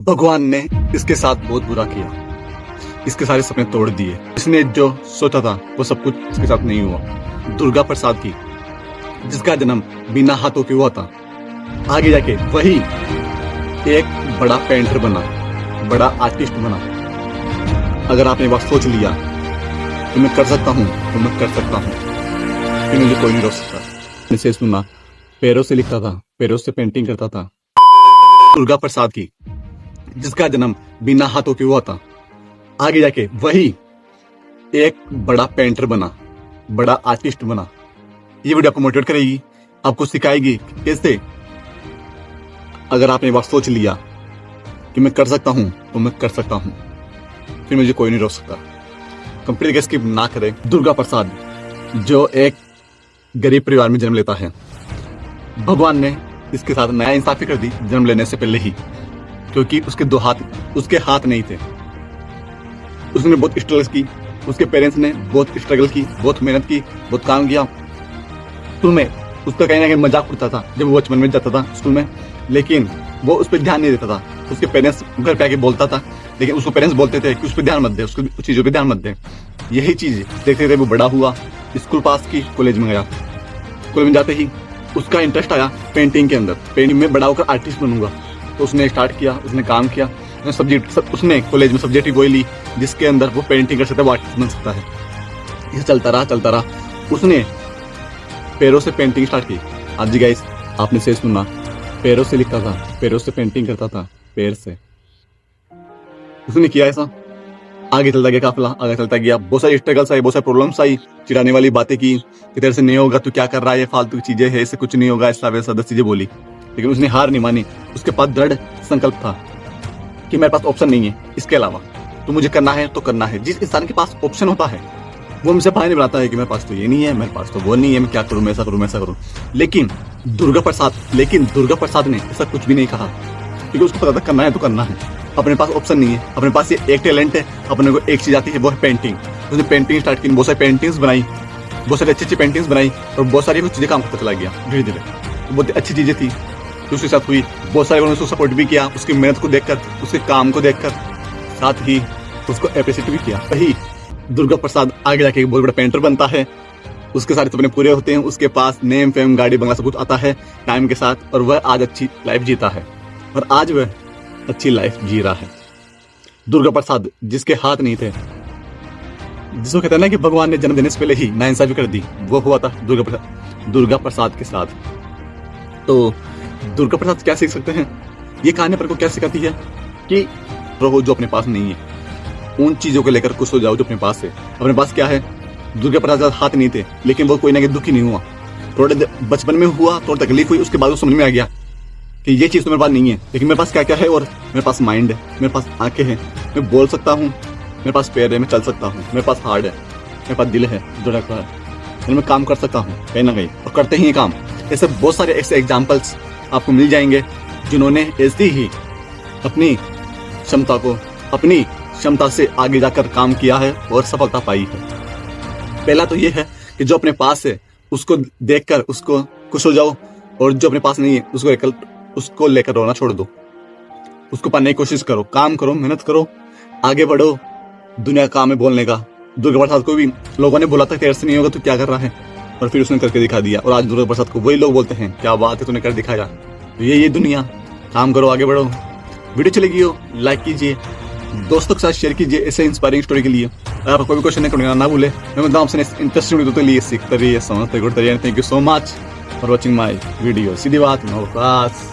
भगवान ने इसके साथ बहुत बुरा किया, इसके सारे सपने तोड़ दिए। इसने जो सोचा था वो सब कुछ इसके साथ नहीं हुआ। दुर्गा प्रसाद की, जिसका जन्म बिना हाथों के हुआ था, आगे जाके वही एक बड़ा पेंटर बना, बड़ा आर्टिस्ट बना। अगर आपने बात सोच लिया कि मैं कर सकता हूँ तो मैं कर सकता हूँ, फिर मुझे कोई नहीं रोक सकता। इसे सुना, पैरों से लिखता था, पैरों से पेंटिंग करता था। दुर्गा प्रसाद की, जिसका जन्म बिना हाथों के हुआ था, आगे जाके वही एक बड़ा पेंटर बना, बड़ा आर्टिस्ट बना। ये वीडियो आपको मोटिवेट करेगी, आपको सिखाएगी कैसे अगर आपने बात सोच लिया कि मैं कर सकता हूं तो मैं कर सकता हूं, फिर मुझे कोई नहीं रोक सकता। कंप्लीट के स्किप ना करें। दुर्गा प्रसाद जो एक गरीब परिवार में जन्म लेता है, भगवान ने इसके साथ नया इंसाफी कर दी जन्म लेने से पहले ही, क्योंकि उसके हाथ नहीं थे। उसने बहुत स्ट्रगल की, उसके पेरेंट्स ने बहुत स्ट्रगल की, बहुत मेहनत की, बहुत काम किया। स्कूल में उसका कहीं ना कहीं मजाक उड़ता था जब वो बचपन में जाता था स्कूल में, लेकिन वो उस पर ध्यान नहीं देता था। उसके पेरेंट्स घर पे आके बोलता था, लेकिन उसको पेरेंट्स बोलते थे कि उस पर ध्यान मत दे, उसको चीजों पे ध्यान मत दे। यही चीज देखते देखते वो बड़ा हुआ, स्कूल पास की, कॉलेज में गया। कॉलेज में जाते ही उसका इंटरेस्ट आया पेंटिंग के अंदर। पेंटिंग में बड़ा होकर आर्टिस्ट बनूंगा, तो उसने स्टार्ट किया, उसने काम किया। उसने कॉलेज में सब्जेक्ट ही वही ली जिसके अंदर वो पेंटिंग कर सकता है, वो आर्टिस्ट बन सकता है। ये चलता रहा। उसने पैरों से पेंटिंग स्टार्ट की। आज गाइस, आपने से सुना, पैरों से लिखता था, पैरों से पेंटिंग करता था, पैर से। उसने किया ऐसा, आगे चलता गया काफिला, आगे चलता गया। बहुत सारी स्ट्रगल्स आई, बहुत सारी प्रॉब्लम्स आई, चिढ़ाने वाली बातें की कि तेरे से नहीं होगा, तू क्या कर रहा है, ये फालतू की चीजें है, इससे कुछ नहीं होगा, ऐसा वैसा 10 चीजें बोली। लेकिन उसने हार नहीं मानी। उसके पास दृढ़ संकल्प था कि मेरे पास ऑप्शन नहीं है इसके अलावा, तो मुझे करना है तो करना है। जिस इंसान के पास ऑप्शन होता है वो मुझसे बहाने बनाता है कि मेरे पास तो ये नहीं है, मेरे पास तो वो नहीं है, मैं क्या करूं, मैं ऐसा करूं। लेकिन दुर्गा प्रसाद ने ऐसा कुछ भी नहीं कहा, क्योंकि उसको पता था करना है तो करना है। अपने पास ऑप्शन नहीं है, अपने पास ये एक टैलेंट है, अपने को एक चीज आती है, वो है पेंटिंग। उसने पेंटिंग स्टार्ट की, बहुत सारी पेंटिंग्स बनाई, बहुत सारी अच्छी पेंटिंग्स बनाई, और बहुत सारी चीजें काम करता चला गया धीरे धीरे। बहुत अच्छी चीजें थी जो उसके साथ हुई। बहुत सारे लोगों ने उसको सपोर्ट भी किया, उसकी मेहनत को देखकर, उसके काम को देखकर, साथ ही उसको अप्रिशिएट भी किया। वही दुर्गा प्रसाद आगे जाके एक बहुत बड़ा पेंटर बनता है। उसके सारे सपने पूरे होते हैं, उसके पास नेम फेम, गाड़ी बंगला सब कुछ आता है टाइम के साथ, और वह आज अच्छी लाइफ जीता है, और आज वह अच्छी लाइफ जी रहा है। दुर्गा प्रसाद जिसके हाथ नहीं थे, जिसको कहते हैं ना कि भगवान ने जन्म देने से पहले ही नाइंसाफी कर दी, वो हुआ था दुर्गा प्रसाद के साथ। तो दुर्गा प्रसाद क्या सीख सकते हैं? ये कहानी पर को क्या सिखाती है कि रहो जो अपने पास नहीं है, उन चीजों को लेकर खुश हो जाओ जो अपने पास है। अपने पास क्या है? दुर्गा प्रसाद हाथ नहीं थे, लेकिन वो कोई ना कोई दुखी नहीं हुआ। थोड़े बचपन में हुआ, थोड़ी तकलीफ हुई, उसके बाद वो समझ में आ गया कि ये चीज तो मेरे पास नहीं है, लेकिन मेरे पास क्या क्या है, और मेरे पास माइंड है, मेरे पास आंखें हैं, मैं बोल सकता हूँ, मेरे पास पैर है, मैं चल सकता हूँ, मेरे पास हार्ट है, मेरे पास दिल है जो रखा है, मैं काम कर सकता हूँ कहीं ना कहीं, और करते ही काम। ऐसे बहुत सारे ऐसे एग्जाम्पल्स आपको मिल जाएंगे जिन्होंने ऐसी ही अपनी क्षमता से आगे जाकर काम किया है और सफलता पाई है। पहला तो ये है कि जो अपने पास है उसको देखकर उसको खुश हो जाओ, और जो अपने पास नहीं है उसको लेकर रोना छोड़ दो। उसको पाने की कोशिश करो, काम करो, मेहनत करो, आगे बढ़ो। दुनिया का काम है बोलने का। दुर्गा प्रसाद को भी लोगों ने बोला था तेरे से नहीं होगा, तू क्या कर रहा है, और फिर उसने करके दिखा दिया, और आज दुर्गा प्रसाद को वही लोग बोलते हैं क्या बात है, तूने कर दिखाया। तो ये दुनिया, काम करो, आगे बढ़ो। वीडियो चलेगी हो लाइक कीजिए, दोस्तों के साथ शेयर कीजिए ऐसे इंस्पायरिंग स्टोरी के लिए। अगर आपको कोई भी क्वेश्चन है ना भूले। मैं बताऊं आपसे इंटरेस्टिंग वीडियो तो लिए सीखते रहिए, समझते रहिए। Thank you so much for watching my video. सीधी बात, नो क्लास।